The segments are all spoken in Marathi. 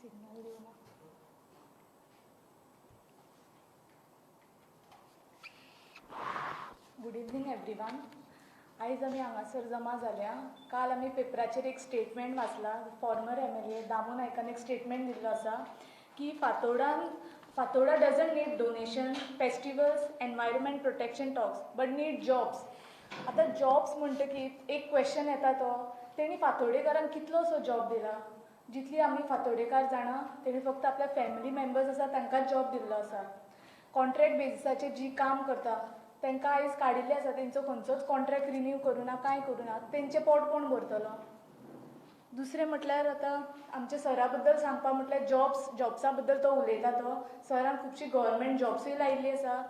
सिग्नल दिवना. Good evening everyone. आयज आमी हांगासर जमा जाल्या. काल आमी पेपराचेर एक स्टेटमेंट वाचला. फॉर्मर MLA दामू नायकान एक स्टेटमेंट दिल्लो आसा की Fatorda doesn't need donation, festivals, environment protection talks, but need jobs. आतां जॉब्स म्हणटकीर एक क्वेश्चन येता तो, तेणी फातोर्डेकारांक कितलो असो जॉब दिला? जितली आमी फातोर्डेकार जाणा तेणी फक्त आपल्या फॅमिली मेंबर्स आसा तांकांच जॉब दिल्लो आसा. कॉन्ट्रॅक्ट बेजिसाचेर जी काम करता तांकां आयज काडिल्ले आसा, तेंचो खंयचोच कॉन्ट्रॅक्ट रिन्यू करुना, कांय करुना. तेंचें पोट कोण भरतलो? दुसरें म्हटल्यार आतां आमच्या सरा बद्दल सांगपा म्हटल्यार जॉब्सा बद्दल तो उलयता. तो सरान खुबशीं गव्हर्मेंट जॉब्सूय लायिल्लीं आसा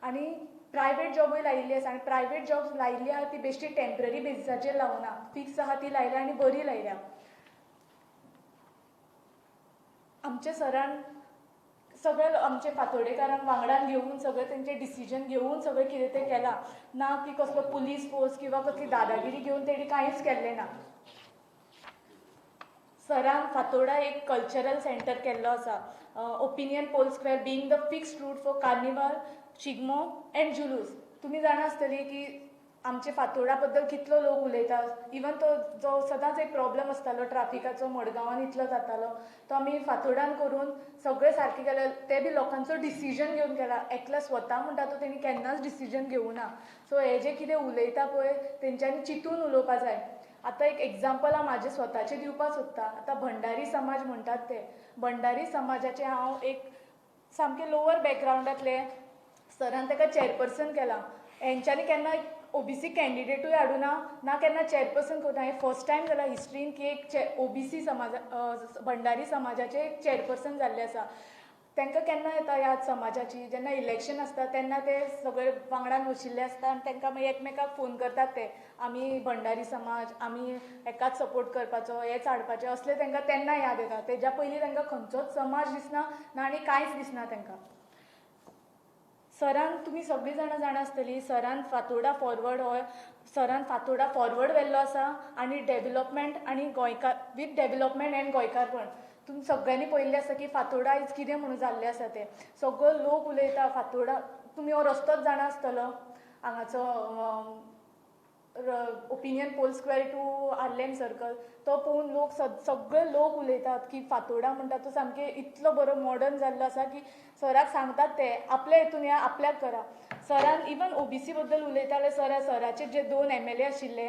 आनी प्रायवेट जॉबूय लायिल्ली आसा. आनी प्रायवेट जॉब्स लायिल्ली आहा ती बेश्टी टेम्पररी बेजिसाचेर लावना, फिक्स आहा ती लायल्या आनी बरी लायल्या. आमच्या सरान सगळे आमचे फातोर्डेकारांक वांगडान घेवन सगळें तेंचें डिसिजन घेवन सगळें कितें तें केलां. ना की कसलो पुलीस फोर्स किंवा कसली दादागिरी घेवन तेणी कांयच केल्लें ना. सरान फातोर्डा एक कल्चरल सेंटर केल्लो आसा. Opinion poll square being the fixed route for carnival, Shigmo and जुलूस. तुमी जाणा आसतलीं की आमचे फातोर्डा बद्दल कितलो लोक उलयता. इवन तो जो सदांच एक प्रॉब्लम आसतालो ट्राफिकाचो मडगांवान इतलो जातालो, तो आमी फातोर्डान करून सगळें सारकें केलें. ते बी लोकांचो डिसिजन घेवन केला. एकलो स्वता म्हणटा तो तेणी केन्नाच डिसिजन घेवना. सो हे जे कितें उलयता पळय तेंच्यांनी चिंतून उलोवपा जाय. आतां एक एग्जाम्पल हांव म्हाजें स्वताचें दिवपाक सोदतां. आतां भंडारी समाज म्हणटात ते भंडारी समाजाचें हांव एक सामकें लोवर बॅकग्रावंडांतले. सरान ताका चॅरपर्सन केलां. हेंच्यांनी केन्ना OBC कॅन्डिडेटूय हाडूना, ना केन्ना चॅरपर्सन करना. हें फर्स्ट टायम जालां हिस्ट्रीन की एक OBC भंडारी समाजाचें एक चॅरपर्सन जाल्लें आसा. तांकां केन्ना येता ह्या समाजाची, जेन्ना इलेक्शन आसता तेन्ना ते सगळे वांगडान वशिल्ले आसता आनी तांकां मागीर एकमेकाक फोन करतात ते, आमी भंडारी समाज, आमी हेकाच सपोर्ट करपाचो, हेच हाडपाचें, असलें तांकां तेन्ना याद येता. तेज्या पयलीं तांकां खंयचोच समाज दिसना ना आनी कांयच दिसना तांकां. सरान तुमी सगळीं जाणां जाणा आसतलीं, सरान फातोर्डा फॉरवर्ड व्हेल्लो आसा आनी डेवलपमेंट आनी गोंयकार वीथ डेवलपमेंट एंड गोंयकारपण. तुमी सगळ्यांनी पळयल्लें आसा की फातोर्डा आयज कितें म्हणून जाल्लें आसा तें. सगळो लोक उलयता फातोर्डा. तुमी हो रस्तोच जाणा आसतलो हांगाचो, opinion poll square to Harlem circle. तो पळोवन लोक सगळे लोक उलयतात की फातोर्डा म्हणटा तो सामकें इतलो बरो मॉडर्न जाल्लो आसा की सराक सांगतात ते आपल्या हितून या, आपल्याक करा. सरान इवन OBC बद्दल उलयताले. सराचे जे 2 MLA आशिल्ले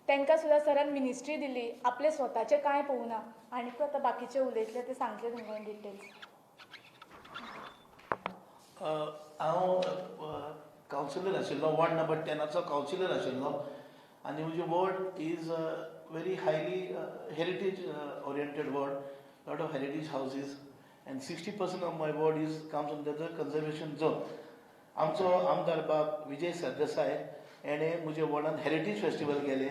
तांकां सुद्दां सरान मिनिस्ट्री दिल्ली. आपले स्वताचें कांय पळोवना. आनीक आतां बाकीचे उलयतले ते सांगतले तुमकां इन डिटेल्स. हांव कावन्सिलर आशिल्लो, वॉर्ड नंबर 10 कावन्सिलर आशिल्लो. आनी म्हजें ward is very highly heritage oriented ward, lot of heritage houses, and 60% of my ward comes under the conservation zone. आमचो आमदार बाब विजय सरदेसाय हेणें म्हज्या वॉर्डान हेरिटेज फेस्टिवल केलें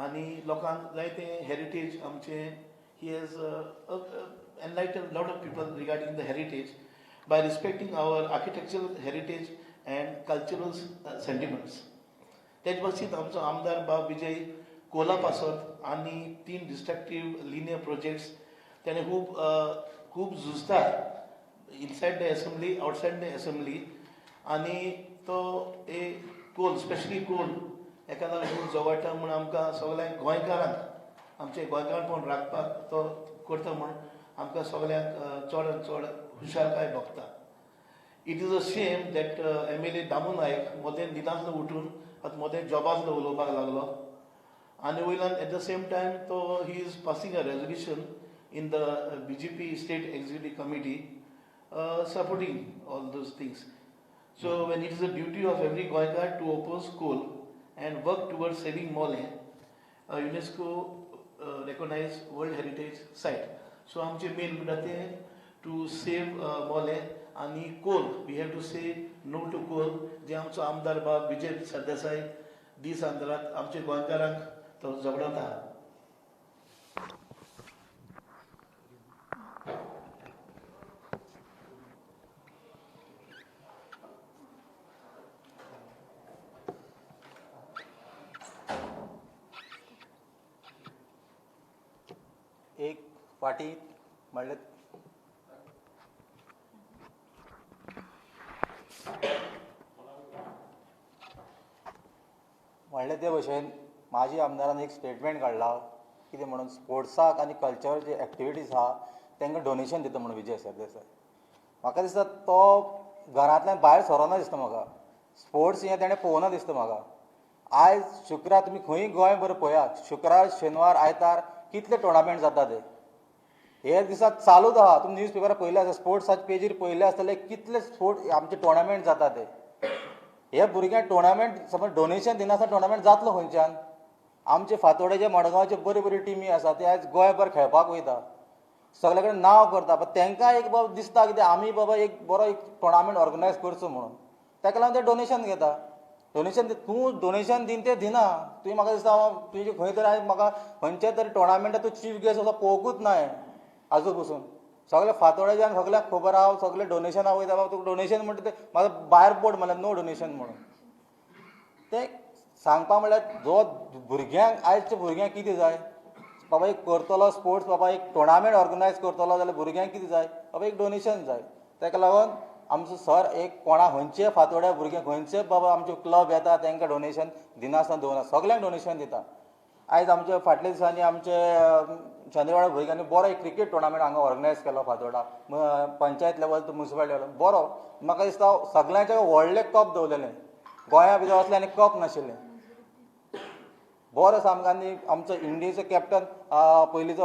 आनी लोकांक जायते हेरिटेज आमचे he has enlighten lot of people regarding the heritage by respecting our architectural heritage and cultural sentiments. तेच बाबतींत आमचो आमदार बाब विजय कोला पासत आनी 3 डिस्ट्रक्टीव लिनियर प्रोजेक्ट्स तेणें खूब झुजतात inside the assembly, outside the assembly. आनी तो एक कोल, स्पेशली कोल एका लागून जवळटा म्हूण आमकां सगळ्यांक गोंयकारांक आमचें गोंयकारपण राखपाक तो करता म्हूण आमकां सगळ्यांक चड चड हुशारकाय भोगता. It is a shame that MLA Damu Naik मोदें न्हिदांतलो उठून आतां मोदें जॉबांतलो उलोवपाक लागलो. आनी वयल्यान एट द सेम टायम तो he is passing a resolution in the BJP State Executive Committee supporting all those things. So when it is the duty of every Goinkar to oppose coal and work towards saving Mole, a UNESCO recognized World Heritage Site. So आमचे main मुद्दे to save Mole आणि coal. We have to say no to coal. जे आमचो आमदार बाब विजय सरदेसाय दीस अंतरात आमचे गोंयकारांक तो जगडता. एक फाटी म्हणल्यार म्हणले ते भशेन माजी आमदारान एक स्टेटमेंट काडला कितें म्हणून स्पोर्ट्साक आनी कल्चरल जे एक्टिविटीज आहा तांकां डोनेशन दिता म्हणून विजय सरदेसाय. म्हाका दिसता तो घरांतल्यान भायर सरोना दिसता म्हाका. स्पोर्ट्स हें ताणें पळोवना दिसता म्हाका. आयज शुक्रार तुमी खंय गोंयभर पळयात, शुक्रार शेनवार आयतार कितले टोर्नामेंट जाता ते. हे दिसाक चालूच आहा. तुमी न्यूज पेपरार पळयले आसा, स्पोर्ट्साच्या पेजीर पळयले आसतले कितले स्पोर्ट्स आमचे टोर्नामेंट जाता ते. हे भुरग्यांक टोर्नामेंट समज डोनेशन दिनासतना टोर्नामेंट जातलो खंयच्यान. आमचे फातोड्याचे मडगांवचे बऱ्यो बऱ्यो टिमी आसा ते आयज गोंयभर खेळपाक वयता, सगळे कडेन नांव करता. पण तांकां एक बाबा दिसता कितें आमी बाबा एक बरो एक टोर्नामेंट ऑर्गनायज करचो म्हणून, ताका लागून ते डोनेशन घेता. डोनेशन तूं डोनेशन दिन ते दिना. तुवें म्हाका दिसता तुजें खंय तरी आयज म्हाका खंयच्या तरी टोर्नामेंटात तूं चीफ गेस्ट असो पळोवंकूच ना आजू पसून. सगळे फातोड्याच्यान सगळ्यांक खबर आहा सगळे डोनेशनाक वयता. बाबा तुका डोनेशन म्हणटा ते म्हाका भायर बोर्ड म्हणल्यार नो डोनेशन म्हणून. ते सांगपा म्हणल्यार जो भुरग्यांक आयजच्या भुरग्यांक कितें जाय बाबा, एक करतलो स्पोर्ट्स बाबा, एक टोर्नामेंट ऑर्गनायज करतलो जाल्यार भुरग्यांक कितें जाय बाबा, एक डोनेशन जाय. ताका लागून आमचो सर एक कोणा खंयचे फातोड्या भुरगे खंयचे बाबा आमचे क्लब येता तांकां डोनेशन दिनासतना दवरना, सगळ्यांक डोनेशन दिता. आयज आमचे फाटल्या दिसांनी आमचे चंद्रवाडा भुरग्यांनी बरो एक क्रिकेट टोर्नामेंट हांगा ऑर्गनायज केलो Fatorda, panchayat level to municipality level. बरो म्हाका दिसता सगळ्यांचे व्हडले कप दवरलेले. गोंया भितर असले आनी कप नाशिल्ले. बरो सामको. आनी आमचो इंडियेचो कॅप्टन पयलींचो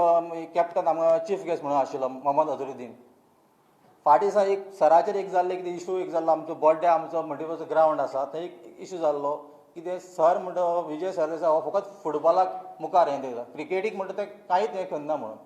कॅप्टन हांगा चीफ गेस्ट म्हणून आशिल्लो मोहम्मद अजरुद्दीन. फाटी दिसा एक सराचेर एक जाल्ले कितें इशू एक जाल्लो. आमचो बर्थडे आमचो मल्टीपर्पज ग्रावंड आसा थंय एक इशू जाल्लो कितें सर म्हणटा विजय सरदेसाय हो फकत फुटबॉलाक मुखार हें दिता, क्रिकेटीक म्हणटा तें कांयच हें करना म्हणून.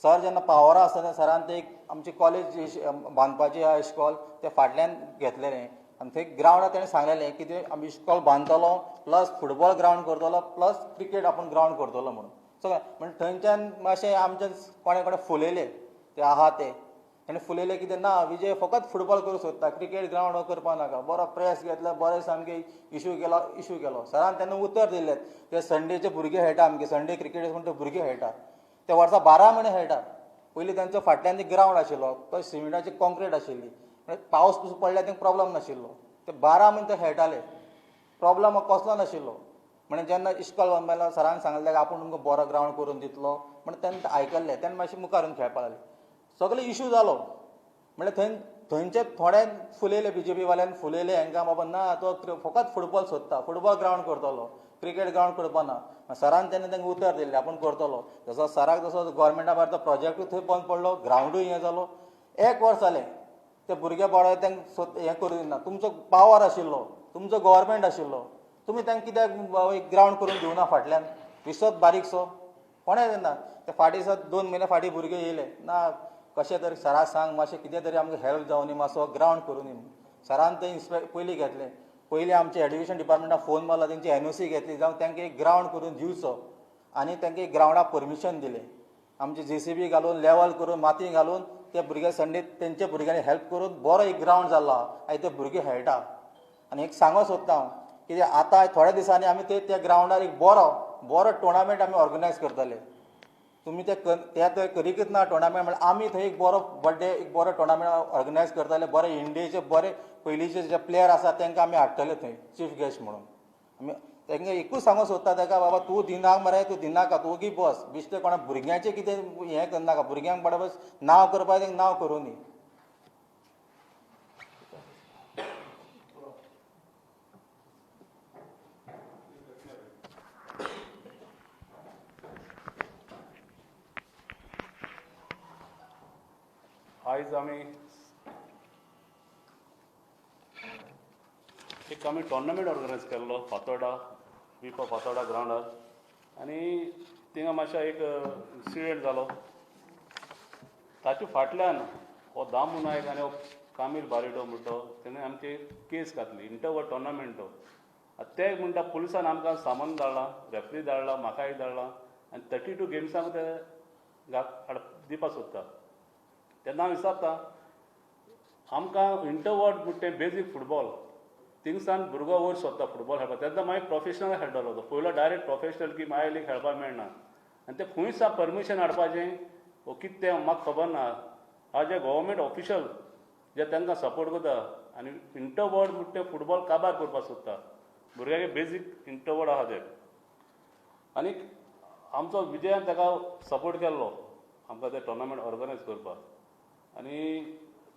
सर जेन्ना पावरा आसता तेन्ना सरान ते एक आमची कॉलेज बांदपाची आहा इश्कॉल ते फाटल्यान घेतलेलें. आनी थंय ग्रावंडार तेणें सांगलेलें की ते आमी इश्कॉल बांदतलो प्लस फुटबॉल ग्रावंड करतलो प्लस क्रिकेट आपूण ग्रावंड करतलो म्हणून. सगळें म्हणजे थंयच्यान मातशें आमचे कोणे कोणे फुलयले ते आहा ते आनी फुलयले कितें ना विजय फकत फुटबॉल करूं सोदता, क्रिकेट ग्रावंड हो करपा नाका. बरो प्रेस घेतलो, बरें सामकें इशू केलो. सरान तेन्ना उतर दिलें ते संडेचे भुरगे खेळटा आमगे संडे क्रिकेट म्हणटा भुरगे खेळटा ते वर्सा 12 म्हयने खेळटा. पयलीं तांचो फाटल्यान ग्रावंड आशिल्लो तो सिमेंटाची कॉन्क्रीट आशिल्ली, पावस पडल्यार तांकां प्रॉब्लम नाशिल्लो. ते 12 म्हयने ते खेळटाले, प्रॉब्लम कसलो नाशिल्लो. म्हणजे जेन्ना इश्कॉल बांदलो सरान सांगलें आपूण तुमकां बरो ग्रावंड करून दितलो म्हणून तेन्ना आयकल्लें. तेन्ना मातशें मुखार येवन खेळपाक लागलें. सगळे इशू जालो म्हणल्यार थंयचे थोडे फुलयले, बीजेपी वाल्यान फुलयले हांकां बाबा ना तो फकत फुटबॉल सोदता, फुटबॉल ग्रावंड करतलो, क्रिकेट ग्रावंड करपा ना. सरान तेन्ना तांकां उतर दिल्लें आपूण करतलो. जसो सराक जसो गव्हर्मेंटा भायर तो प्रोजेक्टूय थंय बंद पडलो, ग्रावंडूय हें जालो. 1 वर्स जालें ते भुरगे बाळे तांकां हें करूं दिना. तुमचो पावर आशिल्लो, तुमचो गव्हर्मेंट आशिल्लो, तुमी तांकां कित्याक एक ग्रावंड करून दिवना फाटल्यान विसत बारीकसो कोणें दिना. ते फाटीं दिसा 2 म्हयने फाटीं भुरगे येयले ना कशें तरी सराक सांग मातशें कितें तरी आमकां हेल्प जावनी मातसो ग्रावंड करून दी. सरान थंय पयलीं घेतलें. पयलीं आमचे एड्युकेशन डिपार्टमेंटाक फोन मारलो, तेंची एनओसी घेतली जावं तांकां एक ग्रावंड करून दिवचो आनी तांकां एक ग्रावंडाक परमिशन दिलें. आमची JCB घालून लेवल करून माती घालून ते भुरगे संडे तेंच्या भुरग्यांनी हेल्प करून बरो एक ग्रावंड जाल्लो आनी ते भुरगे खेळटा. आनी एक सांगो सोदता हांव कितें आतां थोड्या दिसांनी आमी त्या ग्रावंडार एक बरो टोर्नामेंट आमी ऑर्गनायज करतले. तुमी ते करीकच ना टोर्नामेंट म्हणल्यार आमी थंय एक बरो बर्थडे एक बरो टोर्नामेंट ऑर्गनायज करतले. बरे इंडियेचे बरे पयलींचे जे प्लेयर आसा तांकां आमी हाडटले थंय चीफ गेस्ट म्हणून. आमी तांकां एकूच सांगो सोदता ताका बाबा तूं दिनाक मरे तूं दिनाका तूं ओगी बस बिश्टें कोणा भुरग्यांचें कितें हें करनाका. भुरग्यांक बरोबर नांव करपा तांकां नांव करूं दी. आयज आमी टोर्नामेंट ऑर्गनायज केल्लो फातोर्डा फातोर्डा ग्रावंडार आनी थिंगा मातशें एक इन्सिडेंट जालो. ताचे फाटल्यान हो दामू नायक आनी हो कामील बारिडो म्हणटो तेणें आमची केस घातली इंटरवर्ल्ड टोर्नामेंट तो. ते म्हणटा पुलिसान आमकां सामान धाडलां, रेफ्री धाडला, म्हाकाय धाडलां आनी 32 गेम्सांक ते दिवपाक सोदता. तेन्ना हांव विचारता आमकां इंटरवर्ल्ड म्हणटा तें बेजीक फुटबॉल थिंगसान भुरगो वयर सोदता फुटबॉल खेळपाक. तेन्ना मागीर प्रोफेशनल खेळटलो तो. पयलो डायरेक्ट प्रोफेशनल की मागीर लीग खेळपाक मेळना आनी ते खंयच परमिशन हाडपाचें वो कितें तें म्हाका खबर ना. हांव जे गव्हर्मेंट ऑफिशल जे तांकां सपोर्ट करता आनी इंटरवर्ल्ड म्हणटा तें फुटबॉल काबार करपाक सोदता भुरग्यागे बेजीक इंट्रोवर्ट आहा ते आनीक आमचो विजयान ताका सपोर्ट केल्लो आमकां ते टोर्नामेंट ऑर्गनायज करपाक आनी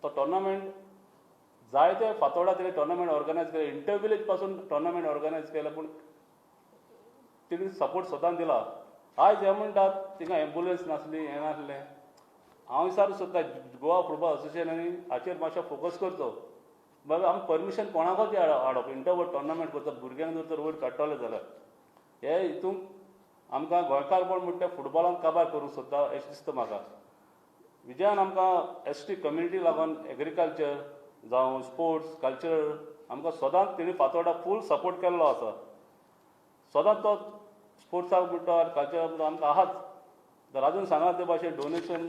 तो टोर्नामेंट जायते फातोर्डा तेणें टोर्नामेंट ऑर्गनायज केले इंटर विलेज पासून टोर्नामेंट ऑर्गनायज केले पूण तेणी सपोर्ट सदांच दिला आयज हे म्हणटात थिंगा एम्बुलन्स नासली हें नासलें हांव विचारूं सोदता गोवा फुटबॉल असोसिएशनांनी हाचेर मातसो फोकस करचो बाबा आमी परमिशन कोणाकूच हाडप इंटरवर्ड टोर्नामेंट करता भुरग्यांक जर तर वयर काडटले जाल्यार हे हितून आमकां गोंयकारपण म्हणटा तें फुटबॉलान काबार करूंक सोदता अशें दिसता म्हाका विजयान आमकां एसटी कम्युनिटी लागून एग्रीकल्चर जावं स्पोर्ट्स कल्चर आमकां सदांच तेणी फातोर्डा फूल सपोर्ट केल्लो आसा सदांच तो स्पोर्ट्साक म्हणटा कल्चराक म्हणटा आमकां आहाच तर अजून सांगा ते भाशेन डोनेशन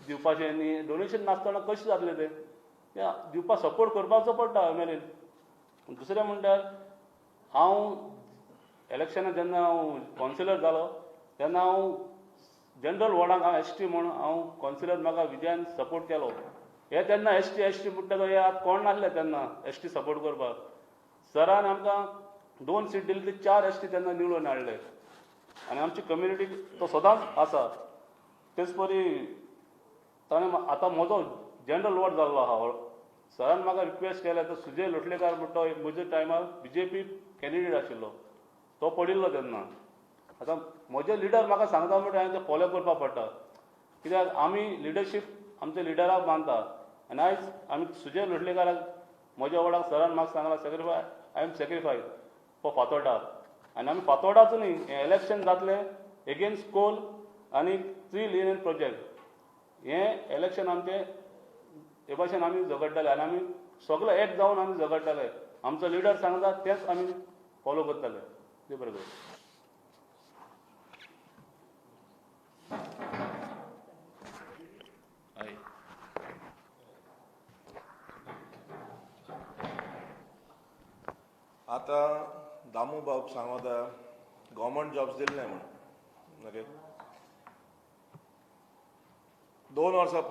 दिवपाचें न्ही डोनेशन नासतना कशें जातलें तें दिवपाक सपोर्ट करपाचो पडटा एमएलएन दुसरें म्हणल्यार हांव इलेक्शनाक जेन्ना हांव कावन्सिलर जालो तेन्ना हांव जनरल वॉर्डाक हांव एसटी म्हणून हांव कावन्सिलर म्हाका विजयान सपोर्ट केलो हे तेन्ना एसटी म्हणटा तो हे आतां कोण नासले तेन्ना एसटी सपोर्ट करपाक सरान आमकां 2 सीट दिली ती 4 एसटी तेन्ना निवडून हाडले आनी आमची कम्युनिटी तो सदांच आसा तेच परी ताणें आतां म्हजो जनरल वॉर्ड जाल्लो आहा सरान म्हाका रिक्वेस्ट केल्या तो सुजय लोटलेकार म्हणटा एक म्हज्या टायमार बीजेपी कॅन्डिडेट आशिल्लो तो पडिल्लो तेन्ना आतां म्हजे लिडर म्हाका सांगता म्हणटा हांवें ते फॉलो करपाक पडटा कित्याक आमी लिडरशीप आमच्या लिडराक मानता आनी आयज आमी सुजय लोटलेकाराक म्हज्या वॉर्डाक सरान म्हाका सांगला sacrifice I am सॅक्रिफायड for Fatorda आनी आमी फातोर्डाच न्ही हें इलेक्शन जातलें एगेन्स्ट कोल आनी 3 लिनियन प्रोजेक्ट हें इलेक्शन आमचें हे भाशेन आमी झगडटाले आनी आमी सगळे एक जावन आमी झगडटाले आमचो लिडर सांगता तेंच आमी फॉलो करताले देव बरें करूं आतां दामू बाब सांगता गव्हर्मेंट जॉब्स दिल्ले म्हणून ओके 2 वर्सां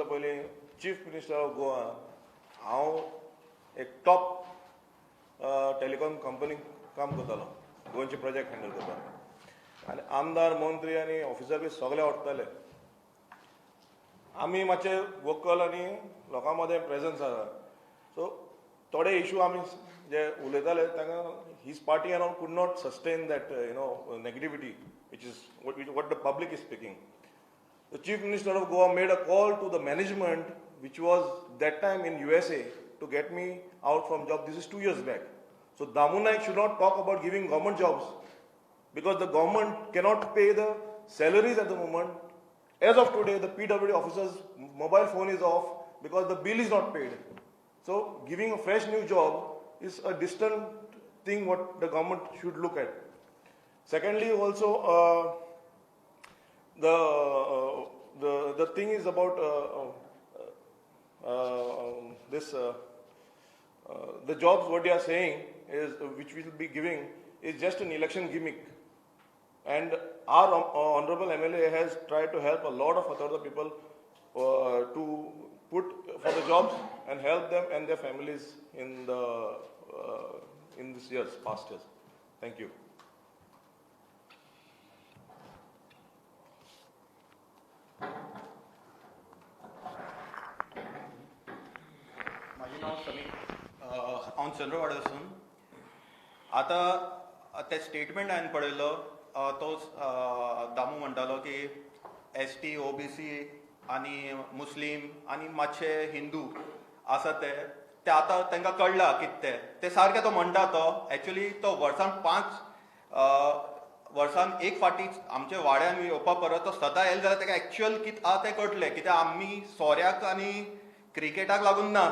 पयलीं चीफ मिनिस्टर ऑफ गोवा हांव एक टॉप टेलिकॉम कंपनीक काम करतालो गोंयचे प्रोजेक्ट हँडल करपाक आनी आमदार मंत्री आनी ऑफिसर बी सगळे आवडटाले आमी मातशे वोकल आनी लोकां मदें प्रेजन्स आसा सो थोडे इशू आमी जे उलयताले तांकां हीज पार्टी अराउंड कुड not sustain that negativity which is what the public is speaking. The Chief Minister of Goa made a call to the management, which was that time in USA, to get me out from job. This is 2 years back. So Damu Naik should not talk about giving government jobs because the government cannot pay the salaries at the moment. As of today, the PWD officer's mobile phone is off because the bill is not paid. So giving a fresh new job is a distant thing what the government should look at. Secondly, also the thing is about the jobs what they are saying is which we will be giving is just an election gimmick, and our honorable MLA has tried to help a lot of other people to put for the jobs and help them and their families in this years past years. Thank you. माझे नाव समीर हांव चंद्रवाड्यासून आतां ते स्टेटमेंट हांवें पळयलो तो दामू म्हणटालो की ST OBC आनी मुस्लीम आनी मातशे हिंदू आसा ते आतां तांकां कळला कितें ते सारकें तो म्हणटा तो एक्चुअली तो वर्सान 5 वर्सान एक फावटी आमच्या वाड्यान येवपा परत तो सदां येयलो जाल्यार ताका एक्चुअल कितें आहा तें कळटलें कित्याक आमी सोऱ्याक आनी क्रिकेटाक लागून ना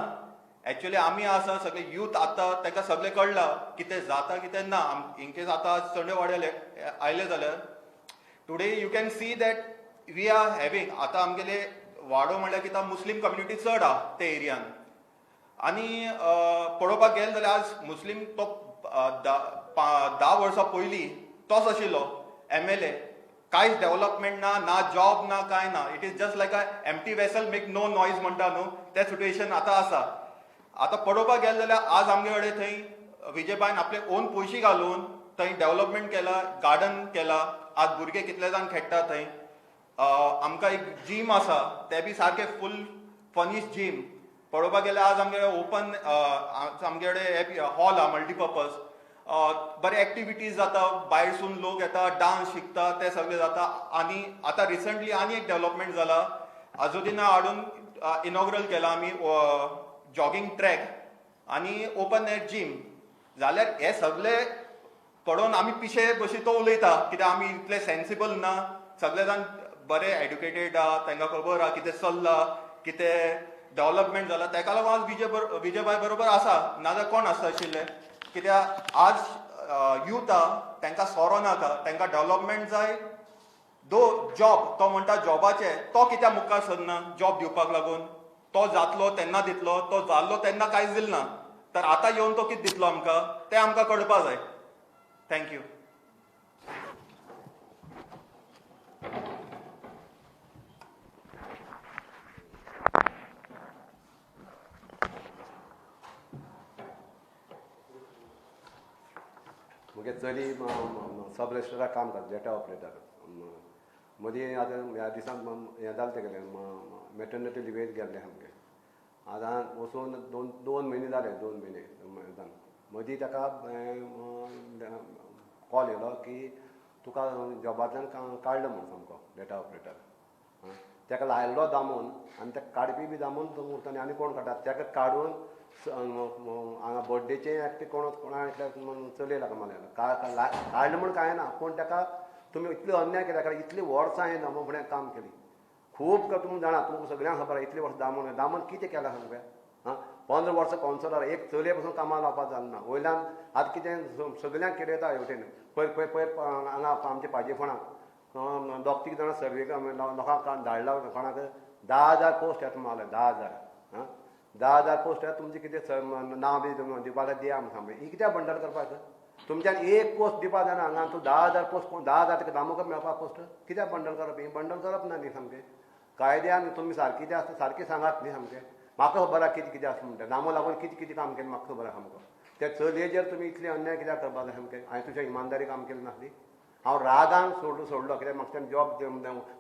एक्चुअली आमी आसा सगळे यूथ आतां ताका सगळें कळलां कितें जाता कितें ना इनकेस आतां संडे वाड्याले आयले जाल्यार today you can see that we are having आतां आमगेले वाडो म्हणल्यार कित्याक मुस्लीम कम्युनिटी चड आहा ते एरियान आनी पळोवपाक गेले जाल्यार आज मुस्लीम तो 10 वर्सां पयलीं तोच आशिल्लो MLA कांयच डेव्हलपमेंट ना जॉब ना कांय ना it is just like a empty vessel make no noise म्हणटा न्हू तें सिट्युएशन आतां आसा आतां पळोवपाक गेले जाल्यार आज आमचे कडेन थंय विजयबाईन आपले ओन पयशे घालून थंय डेव्हलपमेंट केला, गार्डन केला. आज भुरगे कितले जाण खेळटा थंय. आमकां एक जीम आसा, ते बी सारके फूल फर्निश जीम. पळोवपाक गेल्यार आज आमचे ओपन आमचे कडेन हॉल आहा मल्टीपर्पज. बरे एक्टिविटीज जाता, भायरसून लोक येता, डान्स शिकता, ते सगळे जाता. आनी आतां रिसंटली आनी एक डेव्हलपमेंट जाला, आजोदीना हाडून इनॉग्रल केला आमी जॉगिंग ट्रॅक आनी ओपन एअर जीम. जाल्यार हे सगळे पळोवन आमी पिशे बशी तो उलयता, कित्याक आमी इतले सेन्सिबल ना. सगळे जाण बरे एड्युकेटेड आहा, तांकां खबर आहा कितें चल्ला, कितें डेव्हलपमेंट जाला. ताका लागून आज विजयबाई बरोबर आसा, नाजाल्यार कोण आसता आशिल्ले. कित्याक आज यूथ आहा, तांकां सोरो नाका, तांकां डेव्हलपमेंट जाय. जॉब तो म्हणटा जॉबाचे, तो कित्याक मुखार सरना जॉब दिवपाक लागून. तो जातलो तेन्ना दितलो, तो जाल्लो तेन्ना कांयच दिलना. तर आतां येवन तो कितें दितलो आमकां, तें आमकां कळपा जाय. थँक्यू. मुगे चली सब रजिस्टराक काम करता, डेटा ऑपरेटर. मदीं आतां ह्या दिसांक हें जालें तेगेलें मॅटर्निटी लिवेज गेल्ले आमगे. आतां वचून दोन म्हयने जाले, 2 म्हयने जावन. मदीं ताका कॉल येयलो की तुका जॉबांतल्यान काडलो म्हणून सामको डेटा ऑपरेटर. ताका लायल्लो दामून आनी ताका काडपी बी दामून उरता आनी कोण काडटा. ताका काडून हांगा बर्थडेचे एकटे कोणा चलये लागा मारलेलो. काडलें म्हूण कांय ना, पूण ताका तुमी इतले अन्याय केल्या कारण इतलीं वर्सां हांवें दामो फुडें काम केली. खूब तुमकां जाणा, तुमकां सगळ्यांक खबर आहा इतलीं वर्सां दामोन कितें केलां सांगूया. 15 वर्सां कावन्सिलर, एक चलये पासून कामाक लावपाक जालना. वयल्यान आतां कितें सगळ्यांक किडयता हेवटेन. पयर हांगा आमच्या पाजे फोंडाक 2-3 जाणां सर्वे लोकांक धाडला, कोणाक 10,000 पोस्ट येता मारले. 10,000 पोस्ट येता. तुमचें कितें नांव बी दिवपाक दिया आमी सांगलें. ही कित्याक बंडल करपाक. तुमच्यान एक पोस्ट दिवपाक जायना. हांगा तूं 10,000 पोस्ट 10,000 ताका दामोवप मेळपाक पोस्ट कित्याक बंडल करप. ही बंडल करप ना न्ही सामकें. कायद्यान तुमी सारकी जें आसता सारकें सांगात न्ही सामकें. म्हाका खबर आहा कितें आसता म्हणटा. नामो लागून कितें काम केलें म्हाका खबर आहा सामको. त्या चलयेचेर तुमी इतले अन्याय कित्याक करपाक जाय सामकें. हांवें तुज्या इमानदारी काम केलें नासली. हांव रागान सोडलो कित्याक म्हाका तें जॉब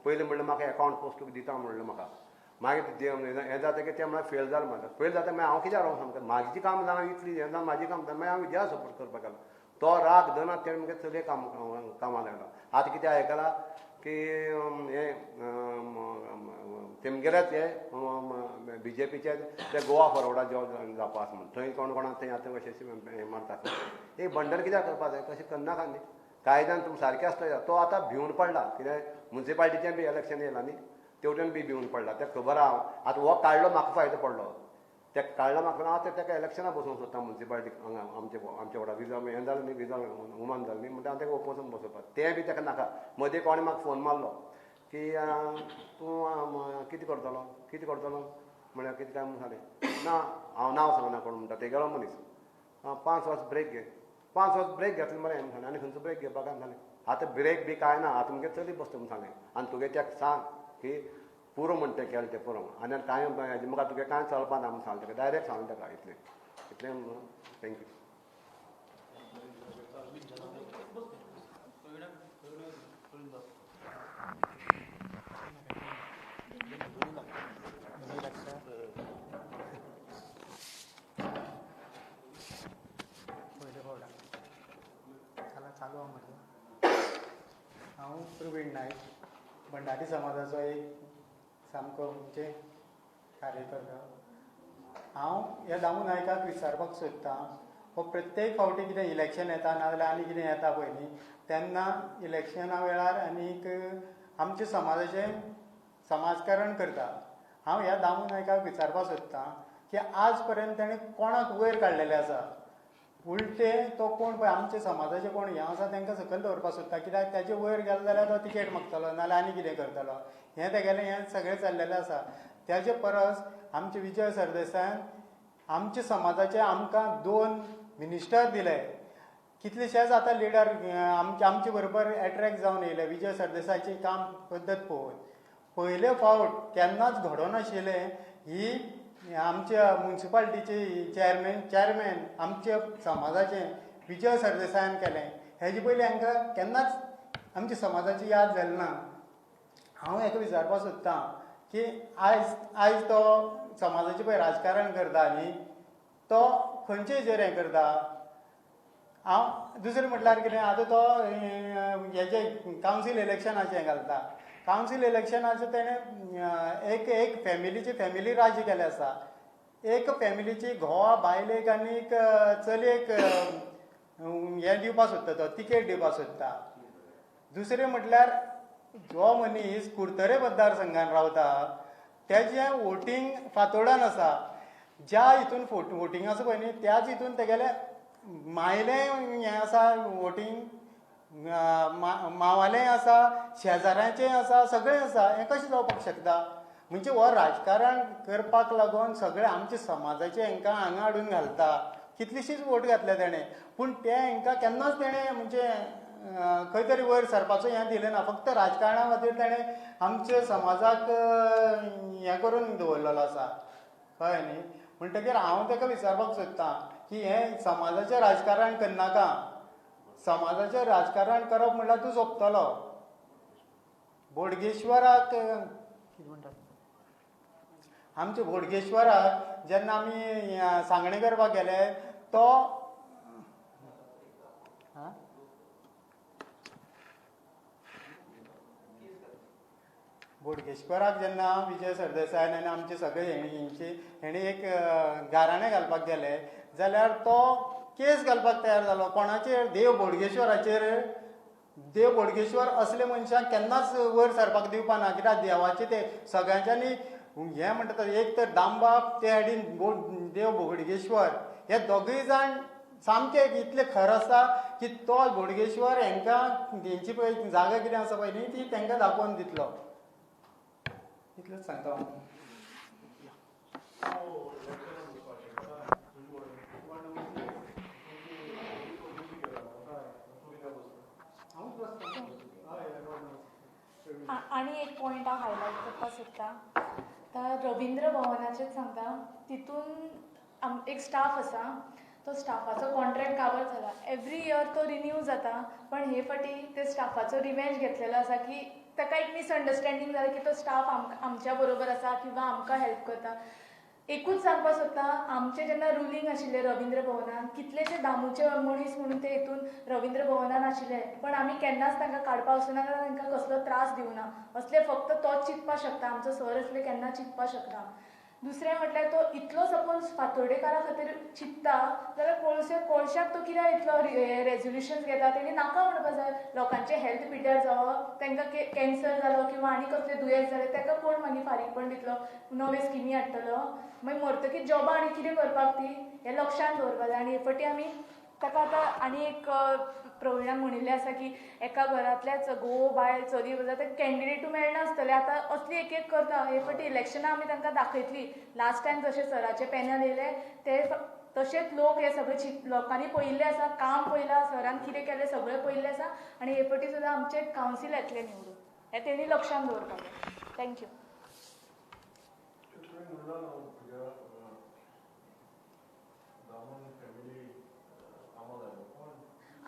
पयलीं म्हणलें म्हाका अकावंट पोस्ट दिता म्हणलें म्हाका. मागीर हें जातकीर तें म्हळ्यार फेल जालें म्हाका. फेल जाता मागीर हांव कित्याक रावूं सामकें. म्हाजी काम जावन इतली हें जावन म्हाजी काम मागीर हांव विजया सपोर्ट करपाक लागलो. तो राग दना तेणें मुगे चलये कामाक लागलो. आतां कितें आयकलां की हे तेमगेलेच हे BJPचे ते गोवा फॉरवर्डाक जॉब जावपा आसा म्हण. थंय कोणाक थंय आतां कशें हें मारता. एक बंडल कित्याक करपा जाय. कशें करनाका न्ही. कायद्यान तुमी सारकें आसता. तो आतां भिवन पडला कित्याक म्युन्सिपाल्टीचें बी इलेक्शन येयलां न्ही, तेवटेन बी भिवन पडला. तेका खबर आहा आतां हो काडलो म्हाका फायदो पडलो. तेका काडला म्हाका हांव तेका इलेक्शनाक बसोवंक सोदता म्युन्सिपाल्टी हांगा आमचे वांगडा विजा हें जालें न्ही, विजा उमान जालें न्ही म्हणटा हांव तेका ओपोजन बसोवपाक. तें बी तेका नाका. मदीं कोणें म्हाका फोन मारलो की तूं कितें करतलो म्हळ्यार कितें काय म्हूण सांगलें. ना हांव नांव सांगना कोण म्हणटा. तेगेलो मनीस 5 वर्स ब्रेक घे. 5 वर्स ब्रेक घेतलें मरे हांवें सांगलें. आनी खंयचो ब्रेक घेवपाक सांगलें. आतां ब्रेक बी कांय ना. आतां मुगे चली बसता म्हूण सांगलें. आनी तुगे तेका सांग की पुरो म्हणटा तें केलें तें पुरो. आनी कांय म्हाका तुगे कांय चलपा ना म्हूण सांगलें तेका. डायरेक्ट सांगलें तेका इतलें थँक्यू. चालू म्हटलं हांव प्रवीण नायक, भंडारी समाजाचो एक सामको म्हणजे कार्यकर्ता. हांव ह्या दामू नायकाक विचारपाक सोदतां, हो प्रत्येक फावटी कितें इलेक्शन येता नाजाल्यार आनी कितें येता पळय न्ही, तेन्ना इलेक्शना वेळार आनीक आमच्या समाजाचें समाजकारण करता. हांव ह्या दामू नायकाक विचारपाक सोदतां की आज पर्यंत ताणें कोणाक वयर काडलेलें आसा. उलटे तो कोण पळय आमच्या समाजाचे कोण हें आसा तांकां सकयल दवरपाक सोदता. कित्याक ताचे वयर गेलो जाल्यार तो तिकेट मागतलो नाल्यार आनी कितें करतलो. हें तेगेलें हें सगळें चल्लेलें आसा. त्याचे परस आमचे विजय सरदेसायान आमच्या समाजाचे आमकां 2 मिनिस्टर दिले. कितलेशेच आतां लिडर आमचे बरोबर एट्रॅक्ट जावन येयले विजय सरदेसायाची काम पद्दत पळोवन. पयले फावट केन्नाच घडोनाशिल्लें ही आमच्या म्युन्सिपाल्टीचे चॅरमॅन आमच्या समाजाचे विजय सरदेसायान केलें हेजे पयलीं हांकां केन्नाच आमच्या समाजाची याद जाली ना. हांव हेका विचारपाक सोदतां की आयज तो समाजाचें पळय राजकारण करता न्ही तो खंयचे हेजेर हें करता. हांव दुसरें म्हटल्यार कितें आतां तो हेजे कावन्सील इलेक्शनाचें हें घालता. कावन्सील इलेक्शनाचें तेणें एक फॅमिली राज्य केलें आसा. एक फॅमिलीची घोवा बायलेक आनी चलयेक हें दिवपाक सोदता तो तिकेट दिवपाक सोदता. दुसरें म्हटल्यार जो मनीस कुडतरे मतदारसंघान रावता तेजें वोटींग फातोर्डान आसा. ज्या हितून वोटींग आसा पळय न्ही त्याच हितून तेगेलें मायलें हें आसा वोटींग, मावालें आसा, शेजाऱ्याचें आसा, सगळें आसा. हें कशें जावपाक शकता. म्हणजे हो राजकारण करपाक लागून सगळे आमच्या समाजाचे हांकां हांगा हाडून घालता. कितलीशींच वोट घातल्या तेणें पूण ते हांकां केन्नाच तेणें म्हणजे खंय तरी वयर सरपाचो हें दिलें ना. फक्त राजकारणा खातीर तेणें आमच्या समाजाक हें करून दवरलेलो आसा कळ्ळें न्ही. म्हणटकीर हांव ताका विचारपाक सोदतां की हें समाजाचें राजकारण करनाका. समाजाचें राजकारण करप म्हणल्यार तूं सोंपतलो. बोडगेश्वराक कितें म्हणटात आमच्या बोडगेश्वराक जेन्ना आमी सांगणे करपाक गेले तो बोडगेश्वराक जेन्ना विजय सरदेसायान आनी आमचे सगळे हेणी एक गाराणें घालपाक गेले जाल्यार तो केस घालपाक तयार जालो. कोणाचेर? देव बोडगेश्वराचेर. देव बोडगेश्वर असले मनशाक केन्नाच वयर सरपाक दिवपा ना. कित्याक देवाचे ते सगळ्यांच्यांनी हें म्हणटा एक तर दामबाब ते सायडीन देव बोडगेश्वर हे दोगूय जाण सामके इतले खर आसा की तो बोडगेश्वर हांकां तेंची पळय जागा कितें आसा पळय न्ही ती तांकां दाखोवन दितलो. इतलेंच सांगता हांव. आनी एक पॉयंट हांव हायलायट करपाक सोदतां. तर रविंद्र भवनाचेच सांगता. तितून एक स्टाफ आसा. तो स्टाफाचो कॉन्ट्रॅक्ट काबार जाला. एवरी इयर तो रिन्यू जाता. पण हे फाटी ते स्टाफाचो रिवेंज घेतलेलो आसा की ताका एक मिसअंडरस्टँडींग जालें की तो स्टाफ आमच्या बरोबर आसा किंवा आमकां हेल्प करता. एकूच सांगपाक सोदतां आमचें जेन्ना रुलींग आशिल्लें रविंद्र भवनान कितलेशे दामूचे मनीस म्हणून ते हितून रविंद्र भवनान आशिल्ले पण आमी केन्नाच तांकां काडपाक वचूना तांकां कसलो त्रास दिवना. असले फक्त तोच चिंतपाक शकता. आमचो सर असले केन्ना चिंतपाक शकना. दुसरें म्हटल्यार तो इतलो सपोज फातोर्डेकारा खातीर चिंतता जाल्यार कोळशाक तो कित्याक इतलो रेजोल्युशन्स घेता. तेणी नाका म्हणपाक जाय. लोकांचे हेल्थ पिड्ड्यार जावप तांकां कॅन्सर जालो किंवा आनी कसले दुयेंस जालें ताका कोण मागीर फारीकपण दितलो. नवे स्किमी हाडटलो. मागीर मरतकीर जॉबां आनी कितें करपाक ती हें लक्षांत दवरपाक जाय. आनी हे फावटी आमी ताका आतां आनी एक प्रविणान म्हणिल्लें आसा की एका घरांतल्याच घोव बायल चली जाल्यार कॅन्डिडेटू मेळनासतले. आतां असली एक करता. हे फावटी इलेक्शनां आमी तांकां दाखयतली. लास्ट टायम जशें सराचे पॅनल येयले ते तशेंच लोक हे सगळे लोकांनी पळयल्लें आसा. काम पळयलां. सरान कितें केलें सगळें पळयल्लें आसा. आनी हे फावटी सुद्दां आमचे कावन्सील येतले निवडून. हें तेणी लक्षांत दवरपाक जाय. थँक्यू.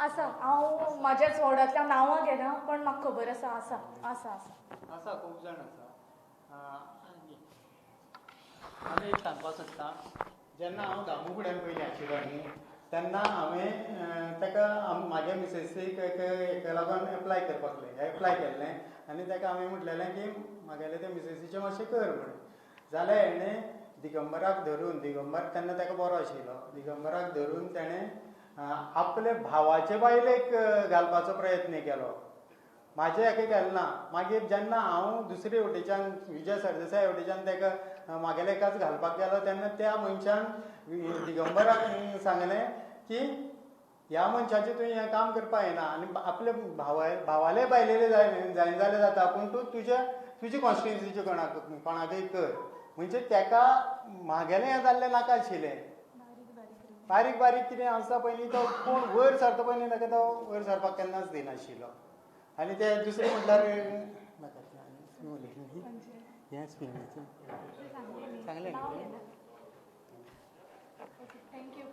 आसा. हांव म्हाज्याच वॉर्डांतल्यान नांवां घेना पण म्हाका खबर आसा. आसा आसा आसा आसा खूब जाण आसा. आनी एक सांगपाक सोदतां जेन्ना हांव दामू फुड्यान पयलीं आशिल्लो न्ही तेन्ना हांवें ताका म्हाज्या मिसेसीक हेका लागून एप्लाय केल्लें आनी ताका हांवें म्हटलेलें की म्हागेलें तें मिसेसीचें मातशें कर म्हणून. जाल्यार हेणें दिगंबराक धरून दिगंबर तेन्ना ताका बरो आशिल्लो. दिगंबराक धरून तेणें आपले भावाचे बायलेक घालपाचो प्रयत्न केलो. म्हाजे हेका केलें ना. मागीर जेन्ना हांव दुसरे वटेच्यान विजय सरदेसाय वटेच्यान ताका म्हागेल्या एकाच घालपाक गेलो तेन्ना त्या मनशान दिगंबराक सांगलें की ह्या मनशाचें तुवें हें काम करपाक येना आनी आपले भावाले बायलेले जायन जाल्यार जाता पूण तूं तुजी कॉन्स्टिट्युन्सीचे कोणाकय कर. म्हणजे ताका म्हागेलें हें जाल्लें नाका आशिल्लें. बारीक कितें आसता पयलीं तो कोण वयर सरता पयलीं ताका तो वयर सरपाक केन्नाच दिनाशिल्लो. आनी ते दुसरें म्हटल्यार हें स्किमीचें सांगलें न्ही थँक्यू